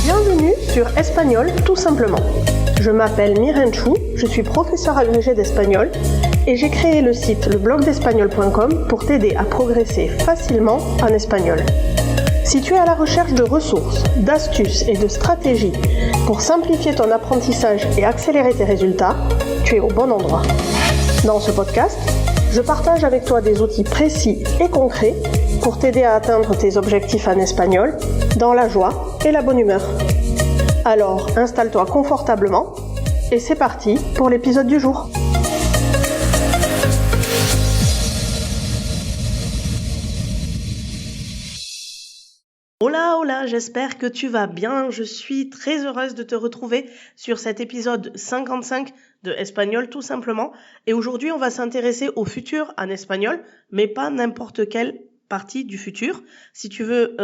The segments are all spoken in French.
Bienvenue sur Espagnol tout simplement. Je m'appelle Miren Chou, je suis professeure agrégée d'espagnol et j'ai créé le site leblogdespagnol.com pour t'aider à progresser facilement en espagnol. Si tu es à la recherche de ressources, d'astuces et de stratégies pour simplifier ton apprentissage et accélérer tes résultats, tu es au bon endroit. Dans ce podcast, je partage avec toi des outils précis et concrets pour t'aider à atteindre tes objectifs en espagnol dans la joie et la bonne humeur. Alors, installe-toi confortablement et c'est parti pour l'épisode du jour. Hola, j'espère que tu vas bien. Je suis très heureuse de te retrouver sur cet épisode 55 de Espagnol tout simplement. Et aujourd'hui, on va s'intéresser au futur en espagnol, mais pas n'importe quelle partie du futur. Si tu veux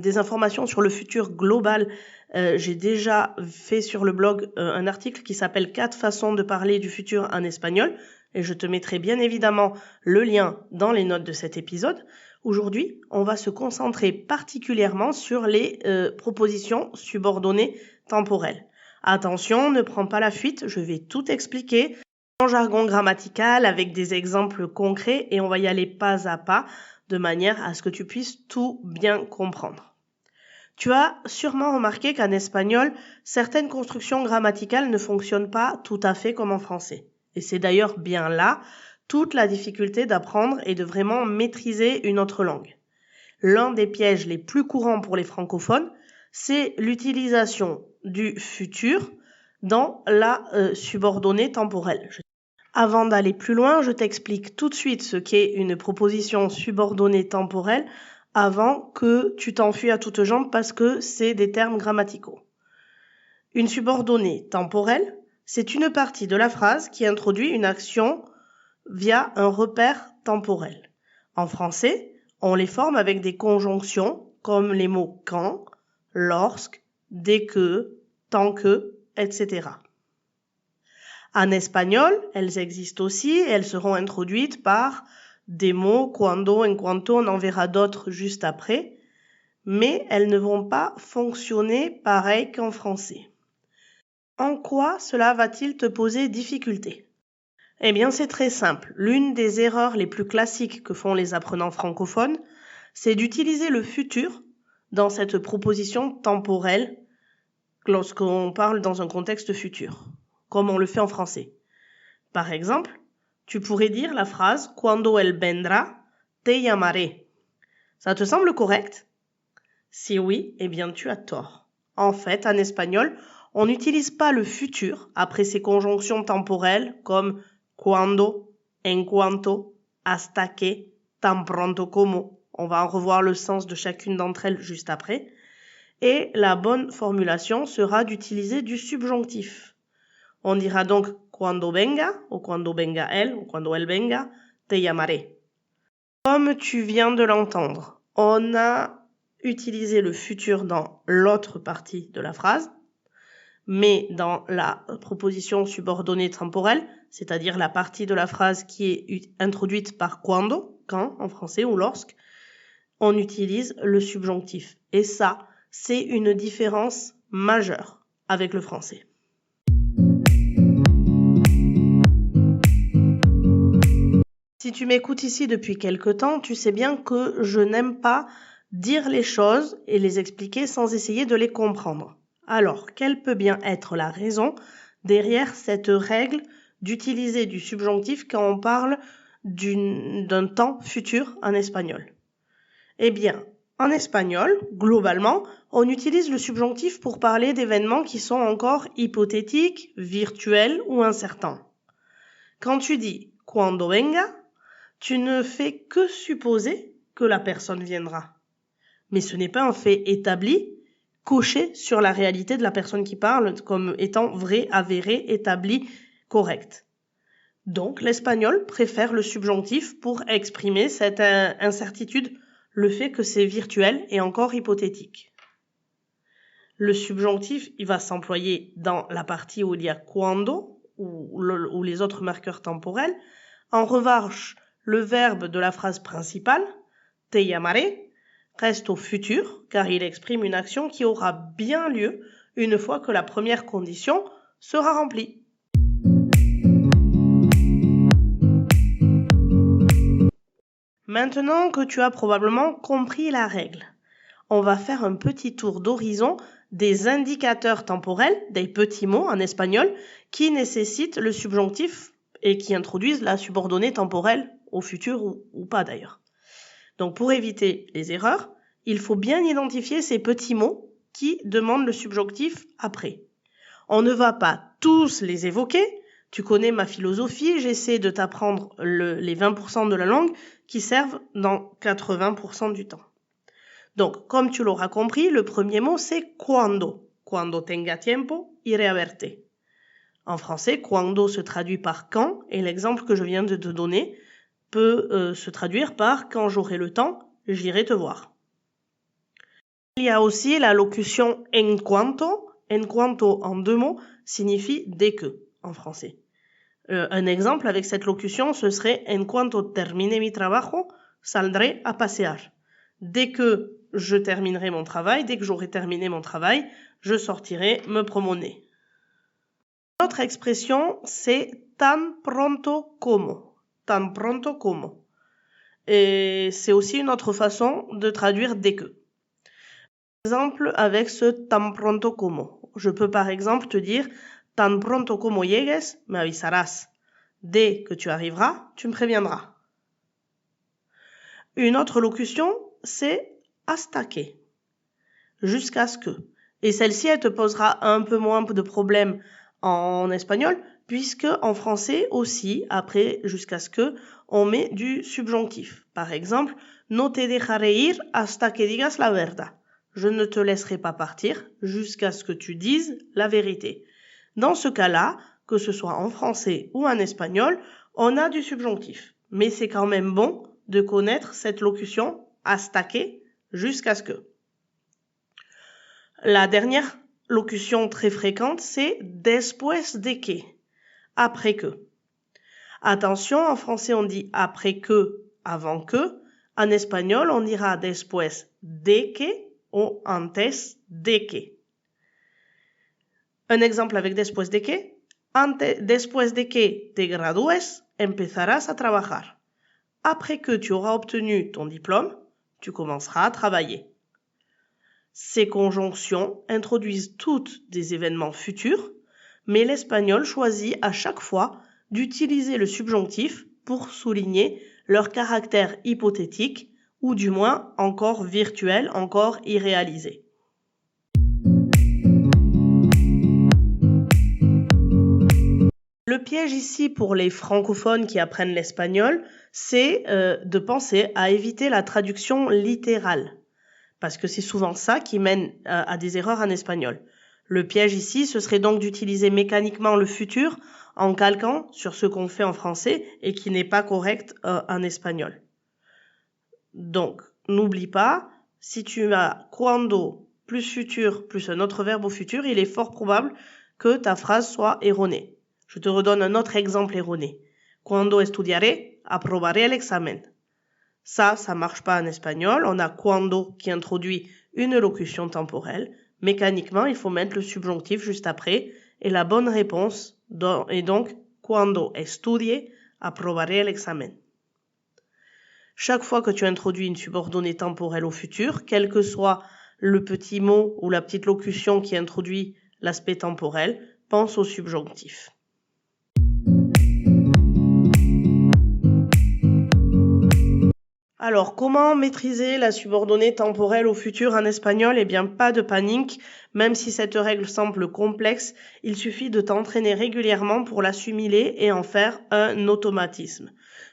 des informations sur le futur global, j'ai déjà fait sur le blog un article qui s'appelle 4 façons de parler du futur en espagnol. Et je te mettrai bien évidemment le lien dans les notes de cet épisode. Aujourd'hui, on va se concentrer particulièrement sur les propositions subordonnées temporelles. Attention, ne prends pas la fuite, je vais tout expliquer en jargon grammatical avec des exemples concrets et on va y aller pas à pas de manière à ce que tu puisses tout bien comprendre. Tu as sûrement remarqué qu'en espagnol, certaines constructions grammaticales ne fonctionnent pas tout à fait comme en français. Et c'est d'ailleurs bien là toute la difficulté d'apprendre et de vraiment maîtriser une autre langue. L'un des pièges les plus courants pour les francophones, c'est l'utilisation du futur dans la subordonnée temporelle. Avant d'aller plus loin, je t'explique tout de suite ce qu'est une proposition subordonnée temporelle avant que tu t'enfuis à toutes jambes parce que c'est des termes grammaticaux. Une subordonnée temporelle, c'est une partie de la phrase qui introduit une action via un repère temporel. En français, on les forme avec des conjonctions comme les mots quand, lorsque, dès que, tant que, etc. En espagnol, elles existent aussi et elles seront introduites par des mots cuando, en cuanto, on en verra d'autres juste après, mais elles ne vont pas fonctionner pareil qu'en français. En quoi cela va-t-il te poser difficulté ? Eh bien, c'est très simple. L'une des erreurs les plus classiques que font les apprenants francophones, c'est d'utiliser le futur dans cette proposition temporelle lorsqu'on parle dans un contexte futur, comme on le fait en français. Par exemple, tu pourrais dire la phrase « Cuando él vendrá, te llamaré ». Ça te semble correct ? Si oui, eh bien tu as tort. En fait, en espagnol, on n'utilise pas le futur après ces conjonctions temporelles comme cuando, en cuanto, hasta que, tan pronto como. On va en revoir le sens de chacune d'entre elles juste après. Et la bonne formulation sera d'utiliser du subjonctif. On dira donc cuando venga, ou cuando venga él, ou cuando él venga, te llamaré. Comme tu viens de l'entendre, on a utilisé le futur dans l'autre partie de la phrase, mais dans la proposition subordonnée temporelle, c'est-à-dire la partie de la phrase qui est introduite par cuando, quand en français ou lorsque, on utilise le subjonctif. Et ça, c'est une différence majeure avec le français. Si tu m'écoutes ici depuis quelque temps, tu sais bien que je n'aime pas dire les choses et les expliquer sans essayer de les comprendre. Alors, quelle peut bien être la raison derrière cette règle d'utiliser du subjonctif quand on parle d'un temps futur en espagnol ? Eh bien, en espagnol, globalement, on utilise le subjonctif pour parler d'événements qui sont encore hypothétiques, virtuels ou incertains. Quand tu dis « cuando venga », tu ne fais que supposer que la personne viendra. Mais ce n'est pas un fait établi, coché sur la réalité de la personne qui parle comme étant vrai, avéré, établi, correct. Donc, l'espagnol préfère le subjonctif pour exprimer cette incertitude, le fait que c'est virtuel et encore hypothétique. Le subjonctif, il va s'employer dans la partie où il y a cuando ou les autres marqueurs temporels. En revanche, le verbe de la phrase principale, te llamaré reste au futur car il exprime une action qui aura bien lieu une fois que la première condition sera remplie. Maintenant que tu as probablement compris la règle, on va faire un petit tour d'horizon des indicateurs temporels, des petits mots en espagnol, qui nécessitent le subjonctif et qui introduisent la subordonnée temporelle au futur ou pas d'ailleurs. Donc pour éviter les erreurs, il faut bien identifier ces petits mots qui demandent le subjonctif après. On ne va pas tous les évoquer. Tu connais ma philosophie, j'essaie de t'apprendre les 20% de la langue qui servent dans 80% du temps. Donc, comme tu l'auras compris, le premier mot c'est cuando. Cuando tenga tiempo, iré a verte. En français, cuando se traduit par quand, et l'exemple que je viens de te donner peut se traduire par quand j'aurai le temps, j'irai te voir. Il y a aussi la locution en cuanto. En cuanto en deux mots signifie dès que en français. Un exemple avec cette locution, ce serait en cuanto termine mi trabajo, saldré a pasear. Dès que je terminerai mon travail, dès que j'aurai terminé mon travail, je sortirai me promener. L'autre expression, c'est tan pronto como. Tan pronto como. Et c'est aussi une autre façon de traduire dès que. Exemple avec ce tan pronto como. Je peux par exemple te dire tan pronto como llegues, me avisarás. Dès que tu arriveras, tu me préviendras. Une autre locution, c'est hasta que. Jusqu'à ce que. Et celle-ci, elle te posera un peu moins de problèmes en espagnol, puisque en français aussi, après jusqu'à ce que, on met du subjonctif. Par exemple, no te dejaré ir hasta que digas la verdad. Je ne te laisserai pas partir jusqu'à ce que tu dises la vérité. Dans ce cas-là, que ce soit en français ou en espagnol, on a du subjonctif. Mais c'est quand même bon de connaître cette locution hasta que, jusqu'à ce que. La dernière locution très fréquente, c'est después de que, après que. Attention, en français on dit après que, avant que. En espagnol, on dira después de que ou antes de que. Un exemple avec después de que. Después de que te gradúes, empezarás a trabajar. Après que tu auras obtenu ton diplôme, tu commenceras à travailler. Ces conjonctions introduisent toutes des événements futurs, mais l'espagnol choisit à chaque fois d'utiliser le subjonctif pour souligner leur caractère hypothétique ou du moins encore virtuel, encore irréalisé. Le piège ici pour les francophones qui apprennent l'espagnol, c'est de penser à éviter la traduction littérale. Parce que c'est souvent ça qui mène à des erreurs en espagnol. Le piège ici, ce serait donc d'utiliser mécaniquement le futur en calquant sur ce qu'on fait en français et qui n'est pas correct en espagnol. Donc, n'oublie pas, si tu as cuando plus futur plus un autre verbe au futur, il est fort probable que ta phrase soit erronée. Je te redonne un autre exemple erroné. Cuando estudiaré, aprobaré el examen. Ça marche pas en espagnol. On a cuando qui introduit une locution temporelle. Mécaniquement, il faut mettre le subjonctif juste après. Et la bonne réponse est donc cuando estudie, aprobaré el examen. Chaque fois que tu introduis une subordonnée temporelle au futur, quel que soit le petit mot ou la petite locution qui introduit l'aspect temporel, pense au subjonctif. Alors, comment maîtriser la subordonnée temporelle au futur en espagnol ? Eh bien, pas de panique. Même si cette règle semble complexe, il suffit de t'entraîner régulièrement pour l'assimiler et en faire un automatisme.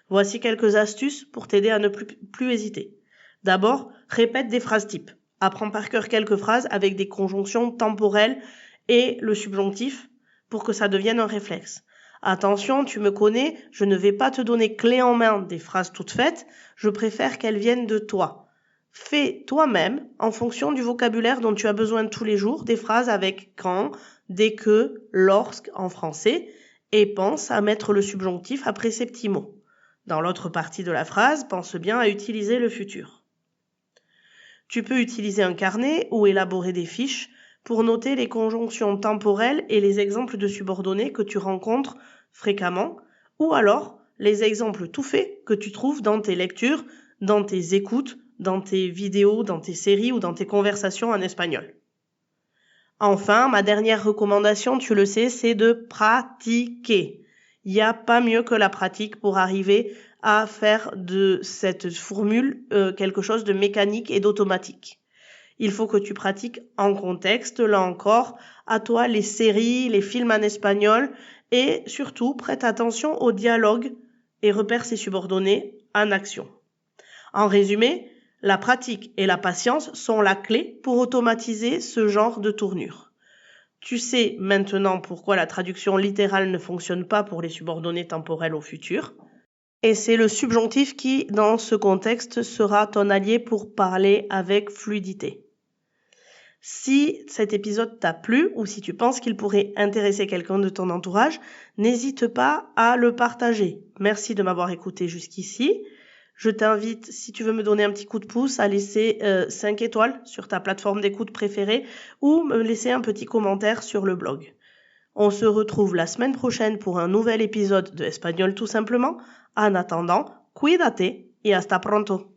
Voici quelques astuces pour t'aider à ne plus hésiter. D'abord, répète des phrases types. Apprends par cœur quelques phrases avec des conjonctions temporelles et le subjonctif pour que ça devienne un réflexe. Attention, tu me connais, je ne vais pas te donner clé en main des phrases toutes faites, je préfère qu'elles viennent de toi. Fais toi-même, en fonction du vocabulaire dont tu as besoin tous les jours, des phrases avec quand, dès que, lorsque en français, et pense à mettre le subjonctif après ces petits mots. Dans l'autre partie de la phrase, pense bien à utiliser le futur. Tu peux utiliser un carnet ou élaborer des fiches pour noter les conjonctions temporelles et les exemples de subordonnés que tu rencontres fréquemment, ou alors les exemples tout faits que tu trouves dans tes lectures, dans tes écoutes, dans tes vidéos, dans tes séries ou dans tes conversations en espagnol. Enfin, ma dernière recommandation, tu le sais, c'est de pratiquer. Il n'y a pas mieux que la pratique pour arriver à faire de cette formule quelque chose de mécanique et d'automatique. Il faut que tu pratiques en contexte, là encore, à toi les séries, les films en espagnol et surtout prête attention au dialogue et repère ses subordonnés en action. En résumé, la pratique et la patience sont la clé pour automatiser ce genre de tournure. Tu sais maintenant pourquoi la traduction littérale ne fonctionne pas pour les subordonnés temporels au futur. Et c'est le subjonctif qui, dans ce contexte, sera ton allié pour parler avec fluidité. Si cet épisode t'a plu ou si tu penses qu'il pourrait intéresser quelqu'un de ton entourage, n'hésite pas à le partager. Merci de m'avoir écouté jusqu'ici. Je t'invite, si tu veux me donner un petit coup de pouce, à laisser 5 étoiles sur ta plateforme d'écoute préférée ou me laisser un petit commentaire sur le blog. On se retrouve la semaine prochaine pour un nouvel épisode de Espagnol tout simplement. En attendant, cuídate y hasta pronto.